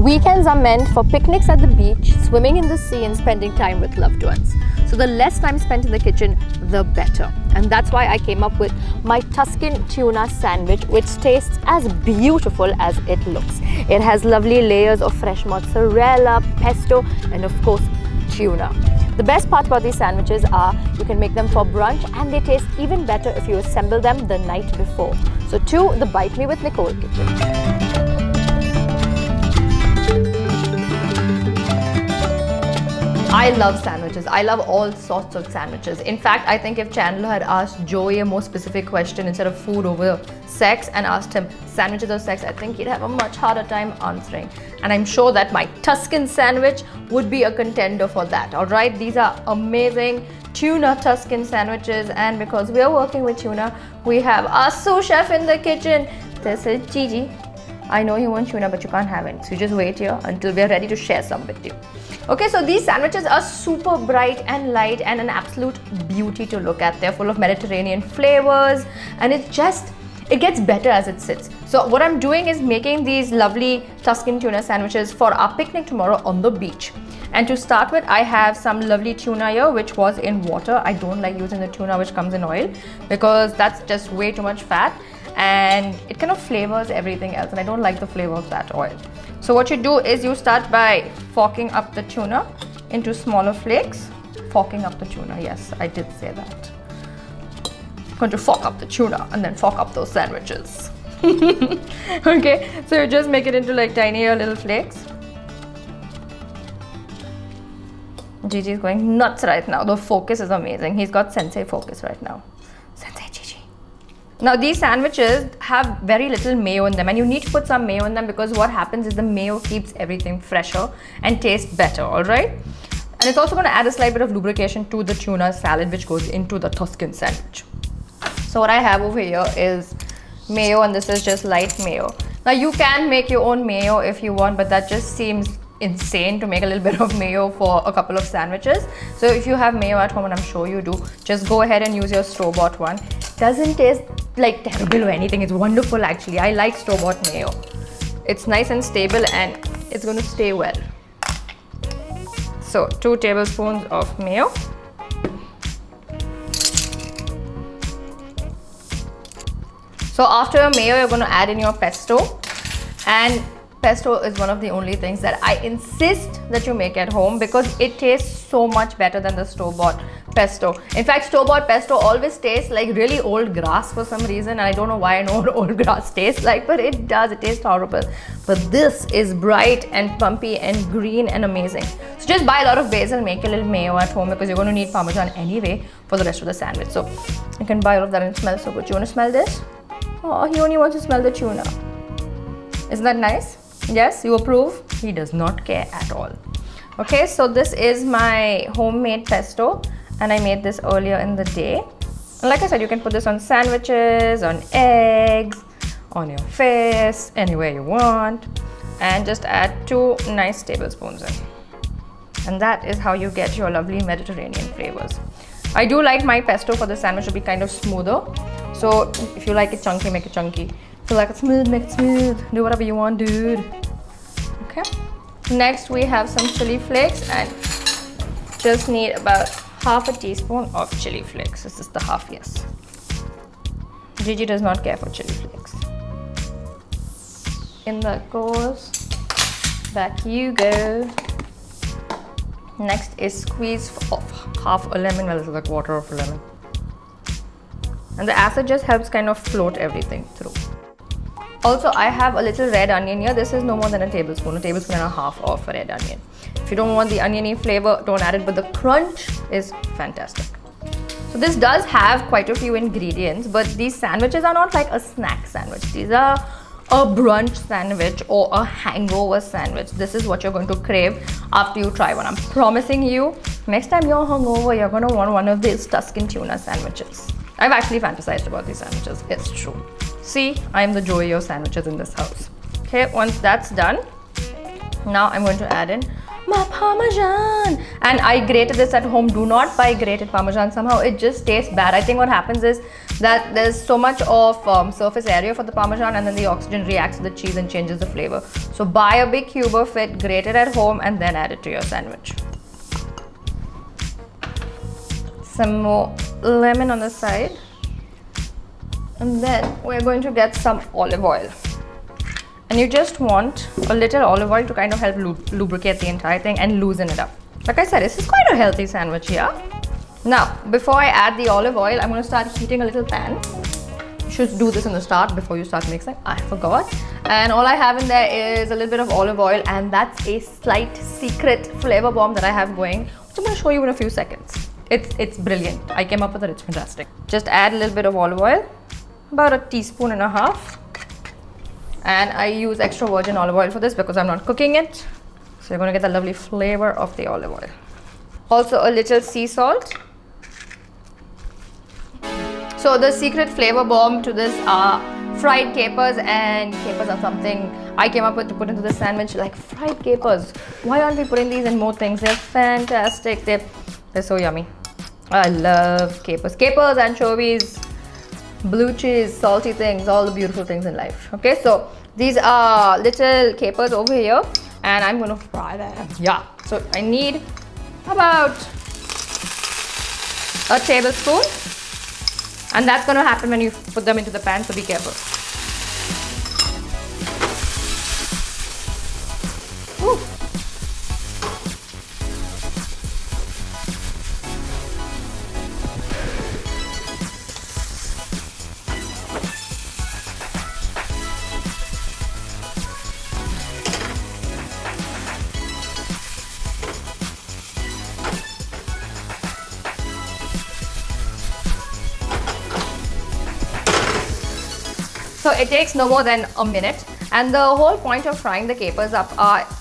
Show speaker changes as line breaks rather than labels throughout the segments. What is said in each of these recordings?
Weekends are meant for picnics at the beach, swimming in the sea and spending time with loved ones. So the less time spent in the kitchen, the better. And that's why I came up with my Tuscan tuna sandwich, which tastes as beautiful as it looks. It has lovely layers of fresh mozzarella, pesto, and of course, tuna. The best part about these sandwiches are you can make them for brunch, and they taste even better if you assemble them the night before. So to the Bite Me with Nicole kitchen. I love sandwiches. I love all sorts of sandwiches. In fact, I think if Chandler had asked Joey a more specific question instead of food over sex and asked him sandwiches or sex, I think he'd have a much harder time answering. And I'm sure that my Tuscan sandwich would be a contender for that. All right, these are amazing tuna Tuscan sandwiches, and because we are working with tuna, we have our sous chef in the kitchen. This is Gigi. I know you want tuna, but you can't have it. So you just wait here until we are ready to share some with you. Okay, so these sandwiches are super bright and light and an absolute beauty to look at. They're full of Mediterranean flavors, and it gets better as it sits. So what I'm doing is making these lovely Tuscan tuna sandwiches for our picnic tomorrow on the beach. And to start with, I have some lovely tuna here, which was in water. I don't like using the tuna which comes in oil because that's just way too much fat, and it kind of flavors everything else, and I don't like the flavor of that oil. So what you do is you start by forking up the tuna into smaller flakes. Forking up the tuna, yes, I did say that. I'm going to fork up the tuna and then fork up those sandwiches. Okay, so you just make it into like tinier little flakes. Gigi is going nuts right now. The focus is amazing. He's got sensei focus right now. Sensei Gigi. Now these sandwiches have very little mayo in them, and you need to put some mayo in them because what happens is the mayo keeps everything fresher and tastes better, all right? And it's also going to add a slight bit of lubrication to the tuna salad which goes into the Tuscan sandwich. So what I have over here is mayo, and this is just light mayo. Now you can make your own mayo if you want, but that just seems insane to make a little bit of mayo for a couple of sandwiches. So if you have mayo at home, and I'm sure you do, just go ahead and use your store-bought one. Doesn't taste like terrible or anything. It's wonderful actually. I like store-bought mayo. It's nice and stable and it's going to stay well. So 2 tablespoons of mayo. So after mayo, you're going to add in your pesto, and pesto is one of the only things that I insist that you make at home because it tastes so much better than the store-bought pesto. In fact, store-bought pesto always tastes like really old grass for some reason, and I don't know why I know what old grass tastes like, but it does. It tastes horrible. But this is bright and pumpy and green and amazing. So just buy a lot of basil, make a little mayo at home because you're going to need Parmesan anyway for the rest of the sandwich. So you can buy all of that and it smells so good. You want to smell this? Oh, he only wants to smell the tuna. Isn't that nice? Yes, you approve? He does not care at all. Okay, so this is my homemade pesto, and I made this earlier in the day. And like I said, you can put this on sandwiches, on eggs, on your face, anywhere you want. And just add 2 nice tablespoons in. And that is how you get your lovely Mediterranean flavors. I do like my pesto for the sandwich to be kind of smoother. So if you like it chunky, make it chunky. If you like it smooth, make it smooth. Do whatever you want, dude. Okay. Next, we have some chili flakes, and just need about half a teaspoon of chili flakes. This is the half, yes. Gigi does not care for chili flakes. In that goes. Back you go. Next is squeeze of half a lemon. Well, this is a quarter of a lemon. And the acid just helps kind of float everything through. Also, I have a little red onion here. This is no more than a tablespoon and a half of red onion. If you don't want the oniony flavor, don't add it, but the crunch is fantastic. So this does have quite a few ingredients, but these sandwiches are not like a snack sandwich. These are a brunch sandwich or a hangover sandwich. This is what you're going to crave after you try one. I'm promising you, next time you're hungover, you're going to want one of these Tuscan tuna sandwiches. I've actually fantasized about these sandwiches. It's true. See, I'm the joy of sandwiches in this house. Okay, once that's done, Now I'm going to add in my Parmesan. And I grated this at home. Do not buy grated Parmesan. Somehow it just tastes bad. I think what happens is that there's so much of surface area for the Parmesan, and then the oxygen reacts with the cheese and changes the flavor. So buy a big cube of it, grate it at home, and then add it to your sandwich. Some more lemon on the side. And then we're going to get some olive oil. And you just want a little olive oil to kind of help lubricate the entire thing and loosen it up. Like I said, this is quite a healthy sandwich, yeah? Now, before I add the olive oil, I'm going to start heating a little pan. You should do this in the start before you start mixing. I forgot. And all I have in there is a little bit of olive oil, and that's a slight secret flavor bomb that I have going, which I'm going to show you in a few seconds. It's brilliant. I came up with it. It's fantastic. Just add a little bit of olive oil, about 1.5 teaspoons. And I use extra virgin olive oil for this because I'm not cooking it. So you're going to get the lovely flavor of the olive oil. Also a little sea salt. So the secret flavor bomb to this are fried capers, and capers are something I came up with to put into the sandwich, like fried capers. Why aren't we putting these in more things? They're fantastic. They're so yummy. I love capers. Capers, anchovies, blue cheese, salty things, all the beautiful things in life. Okay, so these are little capers over here, and I'm going to fry them. Yeah, so I need about a tablespoon, and that's going to happen when you put them into the pan, so be careful. Ooh. So it takes no more than a minute, and the whole point of frying the capers up,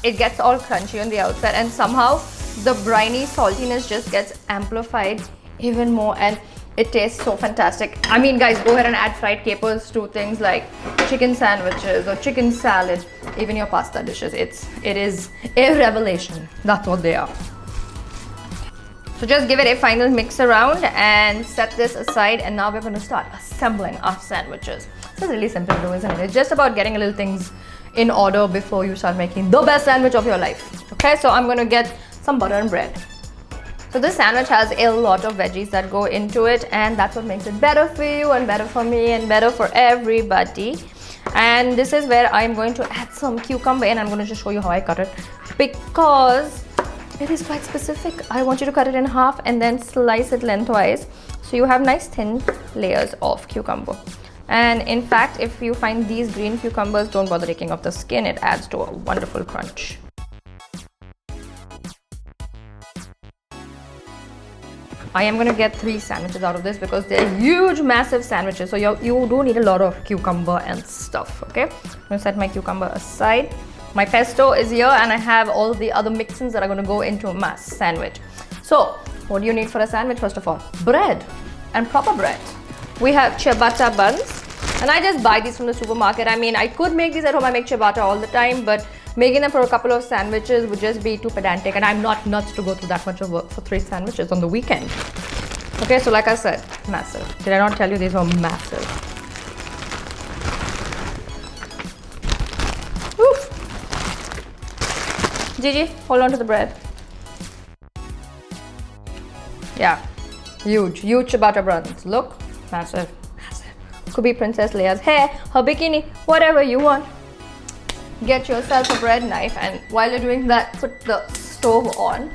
it gets all crunchy on the outside, and somehow the briny saltiness just gets amplified even more, and it tastes so fantastic. I mean, guys, go ahead and add fried capers to things like chicken sandwiches or chicken salad, even your pasta dishes. It is a revelation. That's what they are. So just give it a final mix around and set this aside, and now we're going to start assembling our sandwiches. It's really simple to do, isn't it? It's just about getting a little things in order before you start making the best sandwich of your life. Okay, so I'm going to get some butter and bread. So this sandwich has a lot of veggies that go into it, and that's what makes it better for you and better for me and better for everybody. And this is where I'm going to add some cucumber, and I'm going to just show you how I cut it, because it is quite specific. I want you to cut it in half and then slice it lengthwise, so you have nice thin layers of cucumber. And in fact, if you find these green cucumbers, don't bother taking off the skin. It adds to a wonderful crunch. I am going to get 3 sandwiches out of this because they're huge, massive sandwiches. So you do need a lot of cucumber and stuff. Okay, I'm going to set my cucumber aside. My pesto is here, and I have all the other mixins that are going to go into my sandwich. So what do you need for a sandwich? First of all, bread, and proper bread. We have ciabatta buns, and I just buy these from the supermarket. I mean, I could make these at home. I make ciabatta all the time, but making them for a couple of sandwiches would just be too pedantic, and I'm not nuts to go through that much of work for 3 sandwiches on the weekend. Okay, so like I said, massive. Did I not tell you these were massive? Oof. Gigi, hold on to the bread. Yeah, huge ciabatta buns. Look. Massive, massive. Could be Princess Leia's hair, her bikini, whatever you want. Get yourself a bread knife, and while you're doing that, put the stove on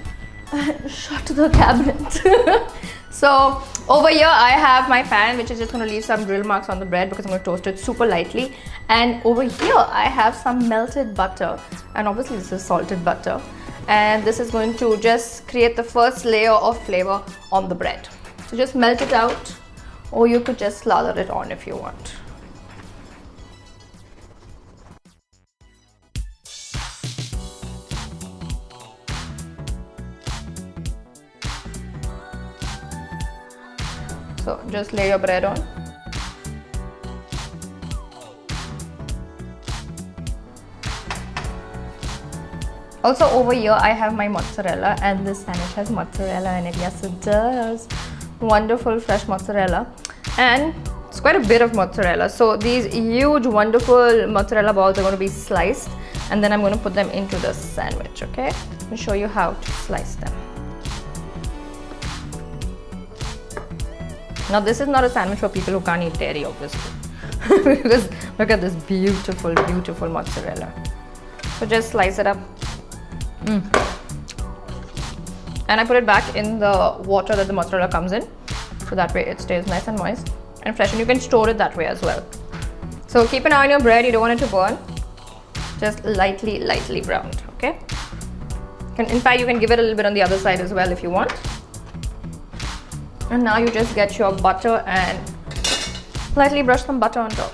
and shut the cabinet. So over here I have my pan, which is just going to leave some grill marks on the bread because I'm going to toast it super lightly. And over here I have some melted butter, and obviously this is salted butter, and this is going to just create the first layer of flavor on the bread. So just melt it out, or you could just slather it on if you want. So just lay your bread on. Also over here I have my mozzarella, and this sandwich has mozzarella in it. Yes, it does. Wonderful fresh mozzarella, and it's quite a bit of mozzarella. So these huge wonderful mozzarella balls are going to be sliced, and then I'm going to put them into the sandwich. Okay, let me show you how to slice them. Now this is not a sandwich for people who can't eat dairy, obviously. Because look at this beautiful, beautiful mozzarella. So just slice it up. And I put it back in the water that the mozzarella comes in, so that way it stays nice and moist and fresh, and you can store it that way as well. So keep an eye on your bread, you don't want it to burn. Just lightly browned, okay? And in fact, you can give it a little bit on the other side as well if you want. And now you just get your butter and lightly brush some butter on top.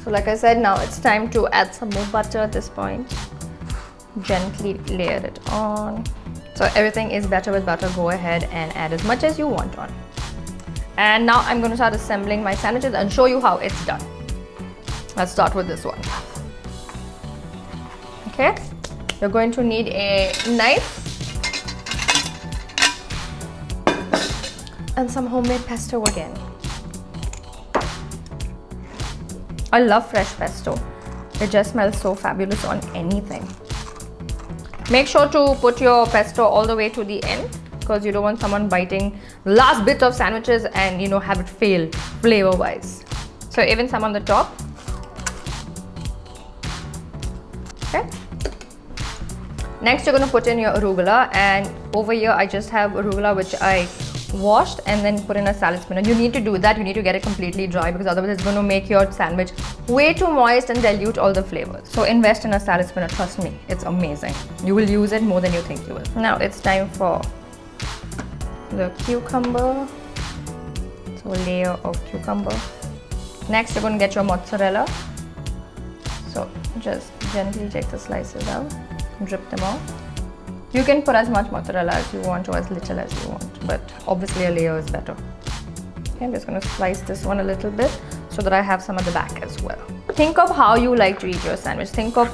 So like I said, now it's time to add some more butter at this point. Gently layer it on. So everything is better with butter. Go ahead and add as much as you want on. And now I'm going to start assembling my sandwiches and show you how it's done. Let's start with this one. Okay, you're going to need a knife and some homemade pesto again. I love fresh pesto. It just smells so fabulous on anything. Make sure to put your pesto all the way to the end, because you don't want someone biting the last bit of sandwiches and have it fail flavor wise. So even some on the top. Okay. Next you're going to put in your arugula, and over here I just have arugula which I washed and then put in a salad spinner. You need to do that, you need to get it completely dry, because otherwise it's going to make your sandwich way too moist and dilute all the flavors. So invest in a salad spinner, trust me, it's amazing. You will use it more than you think you will. Now it's time for the cucumber. So a layer of cucumber. Next you're going to get your mozzarella. So just gently take the slices out, drip them off. You can put as much mozzarella as you want or as little as you want, but obviously a layer is better. Okay, I'm just going to slice this one a little bit so that I have some at the back as well. Think of how you like to eat your sandwich. Think of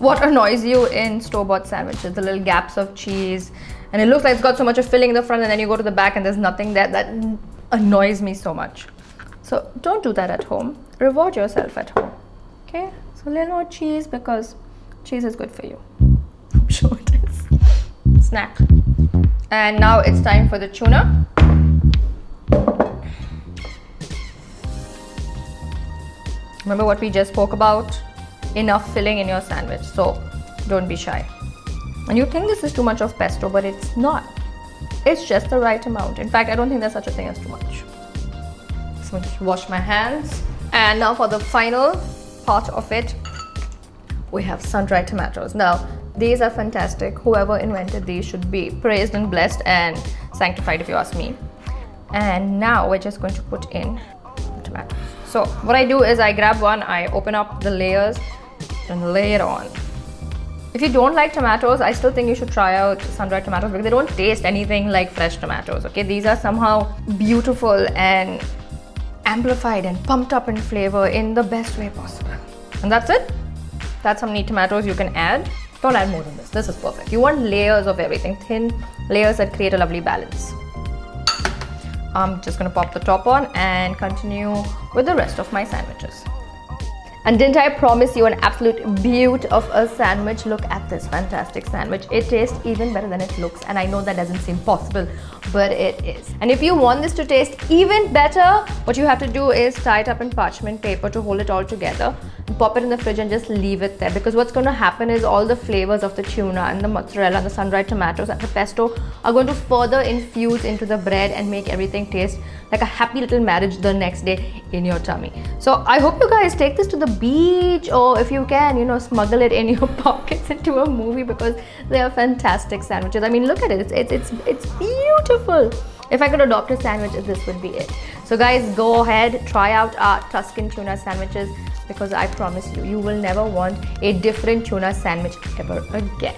what annoys you in store-bought sandwiches, the little gaps of cheese, and it looks like it's got so much of filling in the front, and then you go to the back and there's nothing there. That annoys me so much. So don't do that at home. Reward yourself at home. Okay, so a little more cheese, because cheese is good for you. I'm sure it is. Snack. And now it's time for the tuna. Remember what we just spoke about? Enough filling in your sandwich, so don't be shy. And you think this is too much of pesto, but it's not. It's just the right amount. In fact, I don't think there's such a thing as too much. So just wash my hands. And now for the final part of it, we have sun-dried tomatoes. Now, these are fantastic. Whoever invented these should be praised and blessed and sanctified, if you ask me. And now we're just going to put in the tomatoes. So what I do is I grab one, I open up the layers and lay it on. If you don't like tomatoes, I still think you should try out sun-dried tomatoes, because they don't taste anything like fresh tomatoes. Okay, these are somehow beautiful and amplified and pumped up in flavor in the best way possible. And that's it. That's how many tomatoes you can add. Don't add more than this. This is perfect. You want layers of everything, thin layers that create a lovely balance. I'm just going to pop the top on and continue with the rest of my sandwiches. And didn't I promise you an absolute beaut of a sandwich? Look at this fantastic sandwich. It tastes even better than it looks, and I know that doesn't seem possible, but it is. And if you want this to taste even better, what you have to do is tie it up in parchment paper to hold it all together, and pop it in the fridge and just leave it there, because what's going to happen is all the flavors of the tuna and the mozzarella and the sun-dried tomatoes and the pesto are going to further infuse into the bread and make everything taste like a happy little marriage the next day in your tummy. So I hope you guys take this to the beach, or if you can, smuggle it in your pockets into a movie, because they are fantastic sandwiches. I mean, look at it. It's beautiful. If I could adopt a sandwich, this would be it. So guys, go ahead, try out our Tuscan tuna sandwiches, because I promise you, you will never want a different tuna sandwich ever again.